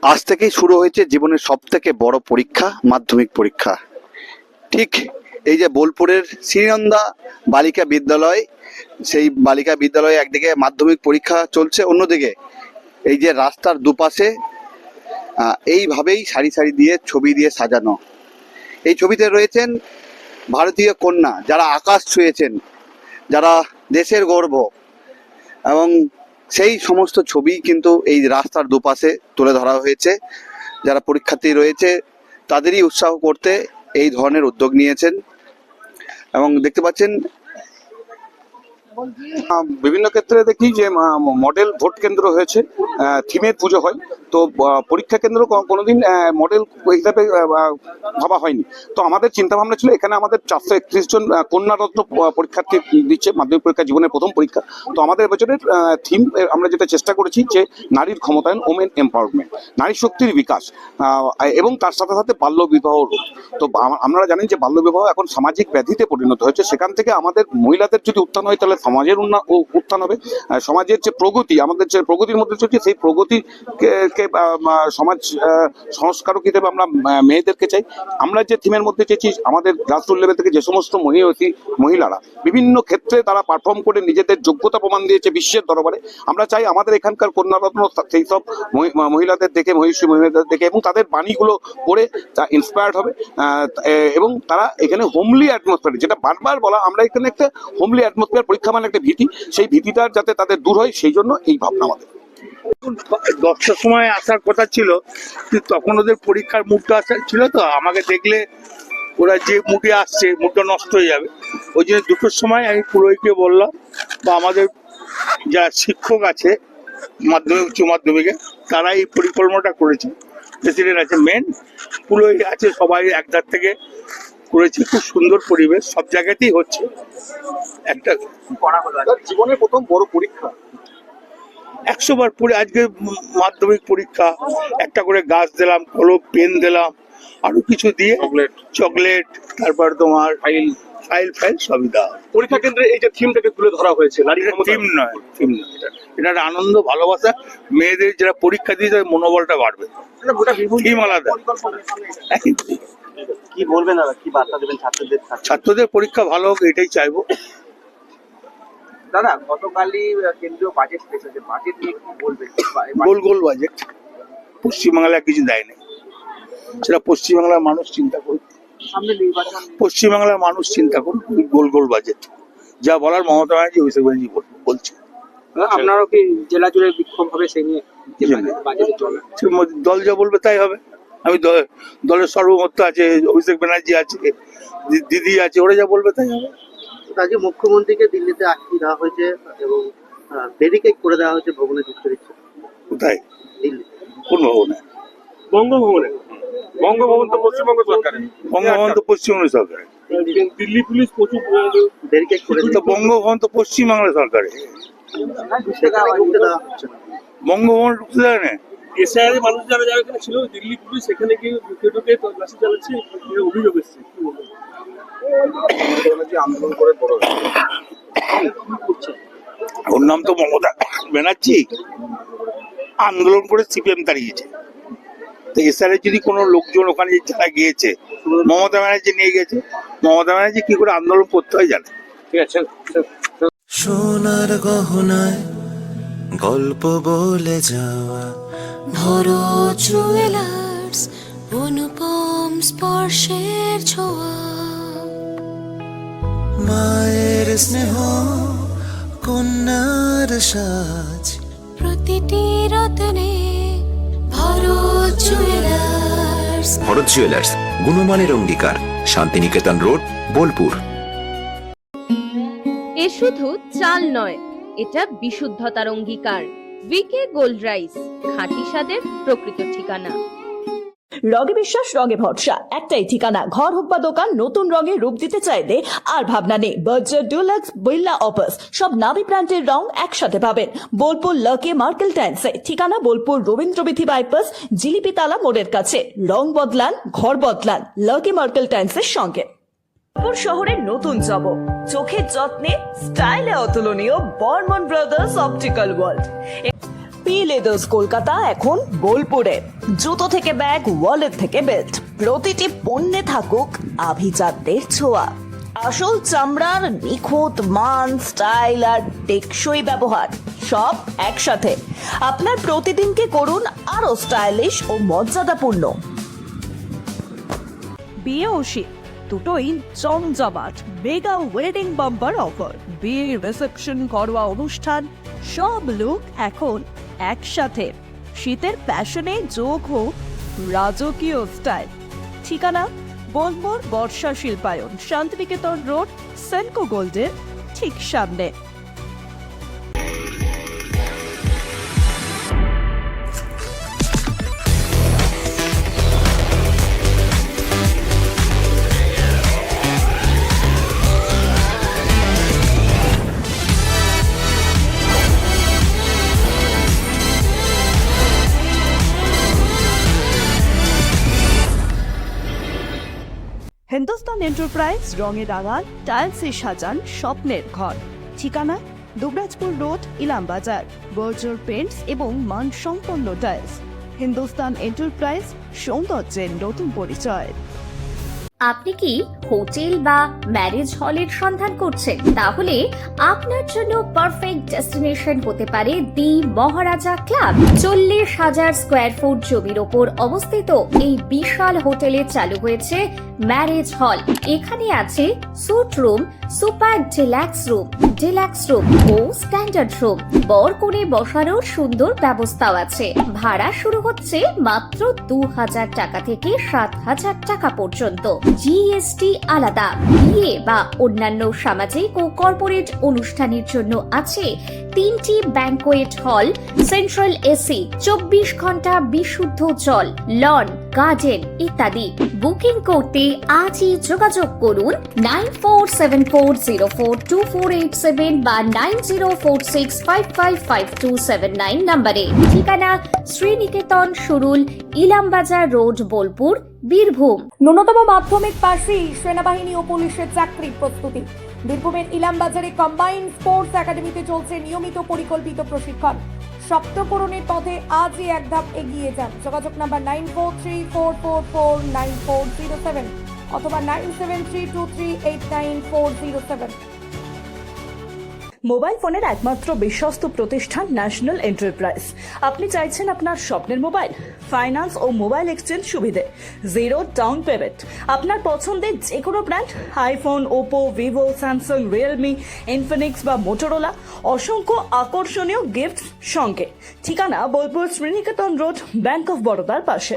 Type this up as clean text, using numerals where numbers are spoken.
আজ থেকেই শুরু হয়েছে জীবনের সব থেকে বড় পরীক্ষা, মাধ্যমিক পরীক্ষা। ঠিক এই যে বোলপুরের শ্রীনন্দা বালিকা বিদ্যালয়, সেই বালিকা বিদ্যালয়ে একদিকে মাধ্যমিক পরীক্ষা চলছে, অন্যদিকে এই যে রাস্তার দুপাশে এইভাবেই সারি সারি দিয়ে ছবি দিয়ে সাজানো। এই ছবিতে রয়েছেন ভারতীয় কন্যা, যারা আকাশ ছুঁয়েছেন, যারা দেশের গর্ব, এবং সেই সমস্ত ছবি কিন্তু এই রাস্তার দুপাশে তুলে ধরা হয়েছে। যারা পরীক্ষার্থী রয়েছে তাদেরই উৎসাহ করতে এই ধরনের উদ্যোগ নিয়েছেন। এবং দেখতে পাচ্ছেন বিভিন্ন ক্ষেত্রে দেখি যে মডেল ভোট কেন্দ্র হয়েছে, থিমের পুজো হয়, তো পরীক্ষা কেন্দ্র কোনোদিন মডেল হিসাবে ভাবা হয়নি। তো আমাদের চিন্তা ভাবনা ছিল এখানে আমাদের 431 জন কন্যারত্ন পরীক্ষার্থী দিচ্ছে মাধ্যমিক পরীক্ষা, জীবনের প্রথম পরীক্ষা। তো আমাদের বছরের থিম আমরা যেটা চেষ্টা করেছি যে নারীর ক্ষমতায়ন, ওমেন এম্পাওয়ারমেন্ট, নারী শক্তির বিকাশ, এবং তার সাথে সাথে বাল্য বিবাহ রোধ। তো আপনারা জানেন যে বাল্য বিবাহ এখন সামাজিক ব্যাধিতে পরিণত হয়েছে। সেখান থেকে আমাদের মহিলাদের যদি উত্থান হয় তাহলে সমাজের উত্থান হবে। সমাজের যে প্রগতি, আমাদের যে প্রগতির মধ্যে চলছে, সেই প্রগতিকে সমাজ সংস্কারক হিসেবে আমরা মেয়েদেরকে চাই। আমরা যে থিমের মধ্যে চেয়েছি, আমাদের গ্রাসরুট লেভেল থেকে যে সমস্ত মহিলারা বিভিন্ন ক্ষেত্রে তারা পারফর্ম করে নিজেদের যোগ্যতা প্রমাণ দিয়েছে বিশ্বের দরবারে, আমরা চাই আমাদের এখানকার কন্যারত্ন সেই সব মহিলাদের দেখে, মহিষী মহিলাদের দেখে, এবং তাদের বাণীগুলো পড়ে তা ইন্সপায়ার্ড হবে, এবং তারা এখানে হোমলি অ্যাটমসফিয়ার, যেটা বারবার বলা, আমরা এখানে একটা হোমলি অ্যাটমসফিয়ার, পরীক্ষা মানে একটা ভীতি, সেই ভীতিটা যাতে তাদের দূর হয় সেই জন্য এই ভাবনা আমাদের। 10টার সময় আসার কথা ছিল, কিন্তু তখন ওদের পরীক্ষার মুডটা ছিল, তো আমাকে দেখলে ওরা যে মুডে আসছে মুডটা নষ্ট হয়ে যাবে, ওই জন্য 2টোর সময় আমি পুরোহিতকে বললাম, বা আমাদের যারা শিক্ষক আছে মাধ্যমিক উচ্চ মাধ্যমিকে, তারা এই পরিকল্পনাটা করেছে। প্রেসিডেন্ট আছে, মেন পুরোহিত আছে, সবাই একধার থেকে করেছে। খুব সুন্দর পরিবেশ, সব জায়গাতেই হচ্ছে। একটা জীবনের প্রথম বড় পরীক্ষা, 100 বার পড়ে আজকে মাধ্যমিক পরীক্ষা, একটা করে গাছ দিলাম, কলম, পেন দিলাম, আরো কিছু দিয়ে চকলেট, তারপর তোমার ফাইল সবই দেওয়া। পরীক্ষা কেন্দ্রে এই যে থিমটাকে তুলে ধরা হয়েছে, নারী থিম নয়, এটা একটা আনন্দ, ভালোবাসা। মেয়েদের যারা পরীক্ষা দিয়ে তাদের মনোবলটা বাড়বে। থিম আলাদা। কি বলবেন দাদা, কি বার্তা দেবেন ছাত্রদের? ছাত্রদের পরীক্ষা ভালো হোক, এটাই চাইবো। দাদা, গতকালই কেন্দ্রীয় বাজেট এসেছে, বাজেট নিয়ে কি বলবেন? গোল বাজেট, পশ্চিমবাংলায় কিছু দেয় নাই, সেটা পশ্চিমবাংলার মানুষ চিন্তা করুক। সামনে নির্বাচন, পশ্চিমবাংলার মানুষ চিন্তা করুক। গোল বাজেট যা বলার মমতা ব্যানার্জি অভিষেক ব্যানার্জি বলছে। আপনারও কি জেলা জুড়ে বিক্ষোভ হবে সেই নিয়ে? দল যা বলবে তাই হবে। আমি দলের সর্বমত্ত আছে, অভিষেক ব্যানার্জি আছে, দিদি আছে, ওরা যা বলবে তাই হবে। আজকে মুখ্যমন্ত্রীকে দিল্লিতে আটকে দেওয়া হয়েছে এবং ব্যারিকেড করে দেওয়া হয়েছে ভবনে ঢুকতে দিচ্ছে। কোথায়? দিল্লি। কোন ভবনে? বঙ্গভবনে। বঙ্গভবন তো পশ্চিমবঙ্গ সরকারের। বঙ্গভবন তো পশ্চিমবঙ্গ সরকারের। দিল্লি পুলিশ প্রচুর ব্যারিকেড করে তো বঙ্গভবন তো পশ্চিমবাংলা সরকারের। ঢুকতে দেওয়া হচ্ছে না। বঙ্গভবন ঢুকতে দেয় না। এসআইআর মানুষ যারা যারা এখানে ছিল, দিল্লি পুলিশ সেখানে গিয়ে ঢুকে তল্লাশি চালাচ্ছে, অভিযোগ এসছে। আন্দোলন করে বড় ওর নাম তো মমতা ব্যানার্জি, আন্দোলন করে সিপিএম দাঁড়িয়েছে। তো এসআরে যদি কোনো লোকজন ওখানে যারা গিয়েছে, মমতা ব্যানার্জি নিয়ে গেছে, মমতা ব্যানার্জি কি করে আন্দোলন করতে হয় জানে। ঠিক আছে। সোনার গহনায় গল্প বলে যাওয়া ভরো জুয়েলার্স, অনুপম স্পর্শের ছোঁয়া, মায়ের স্নেহ, কন্যার সাজ, প্রতিটি রত্নে ভরো জুয়েলার্স। ভরত জুয়েলার্স, গুণমানের অঙ্গীকার, শান্তিনিকেতন রোড, বোলপুর। এ শুধু চাল নয়, এটা বিশুদ্ধতার অঙ্গীকার। ভিকে গোল্ড রাইস, খাঁটি স্বাদের প্রকৃত ঠিকানা। রঙে বিশ্বাস, রঙে ভরসা, একটাই ঠিকানা। ঘর হোক বা দোকান, নতুন রঙে রূপ দিতে চাইলে আর ভাবনা নেই। বার্জার, ডুলাক্স, বিল্লা, অপাস, সব নামি ব্র্যান্ডের রং একসাথে পাবেন বোলপুর লাকি মার্কেল টাইন্সে। ঠিকানা বোলপুর রবীন্দ্রবিথি বাইপাস, জিলিপিতালা মোড়ের কাছে। রং বদলান, ঘর বদলান, লাকি মার্কেল টাইন্সের সঙ্গে। শহরের নতুন চমক, চোখের যত্নে, স্টাইলে অতুলনীয় Barman brothers optical world. P leathers Kolkata এখন বোলপুরে। জুতো থেকে ব্যাগ, ওয়ালেট থেকে বেল্ট, প্রতিটি পণ্যে থাকুক আভিজাত্যের ছোঁয়া। আসল চামড়ার নিখুঁত মান, স্টাইল আর টেকসই ব্যবহার সব একসাথে। আপনার প্রতিদিনকে করুন আরো স্টাইলিশ ও মর্যাদাপূর্ণ। বিয়ে ও শীত দুটোই জমজমাট মেগা ওয়েডিং বাম্পার অফার। বিয়ে, রিসেপশন, ঘরোয়া অনুষ্ঠান সব লুক এখন একসাথে। শীতের প্যাশনে যোগ হোক রাজকীয় স্টাইল। ঠিকানা বোলপুর বর্ষা শিল্পায়ন, শান্তিনিকেতন রোড, সেনকো গোল্ডের ঠিক সামনে। হিন্দুস্তান এন্টারপ্রাইজ রঙে রাঙান, টাইলসে সাজান স্বপ্নের ঘর। ঠিকানা দুবরাজপুর রোড, ইলামবাজার। বর্জর পেন্টস এবং মানসম্পন্ন টাইলস। হিন্দুস্তান এন্টারপ্রাইজ, সৌন্দর্যের নতুন পরিচয়। আপনি কি হোটেল বা ম্যারেজ হলের সন্ধান করছেন? তাহলে আপনার জন্য পারফেক্ট ডেস্টিনেশন হতে পারে দি মহারাজা ক্লাব। 40,000 স্কোয়ার ফুট জমির ওপর অবস্থিত এই বিশাল হোটেলে চালু হয়েছে ম্যারেজ হল। এখানে আছে suite room, super deluxe room ও স্ট্যান্ডার্ড রুম। বর কনে বসানোর সুন্দর ব্যবস্থাও আছে। ভাড়া শুরু হচ্ছে মাত্র 2,000 টাকা থেকে 7,000 টাকা পর্যন্ত। জিএসটি আলাদা। বিয়ে বা অন্যান্য সামাজিক ও কর্পোরেট অনুষ্ঠানের জন্য আছে 3টি ব্যাংকোয়েট হল, সেন্ট্রাল এসি, 24 ঘন্টা বিশুদ্ধ জল, লন, গার্ডেন ইত্যাদি। বুকিং করতে আজই যোগাযোগ করুন 9474042487 বা 9046555279 নম্বরে। ঠিকানা শ্রীনিকেতন সুরুল, ইলামবাজার রোড, বোলপুর, বীরভূম। ন্যূনতম মাধ্যমিক পাশেই সেনাবাহিনী ও পুলিশের চাকরির প্রস্তুতি। বীরভূমের ইলামবাজারে কম্বাইন্ড স্পোর্টস একাডেমিতে চলছে নিয়মিত পরিকল্পিত প্রশিক্ষণ। সপ্তপূরণের পথে আজই এক ধাপ এগিয়ে যান। যোগাযোগ নাম্বার 9434449407 অথবা 9732389407। মোবাইল ফোনের একমাত্র বিশ্বস্ত প্রতিষ্ঠান ন্যাশনাল এন্টারপ্রাইজ। আপনি চাইছেন আপনার স্বপ্নের মোবাইল, ফাইন্যান্স ও মোবাইল এক্সচেঞ্জ সুবিধে, 0 ডাউন পেমেন্ট। আপনার পছন্দের যে কোনো brand, iPhone, Oppo, Vivo, Samsung, Realme, Infinix বা মোটরোলা, অসংখ্য আকর্ষণীয় গিফট সঙ্গে। ঠিকানা Bolpur Sriniketan road, bank of বরোদার পাশে।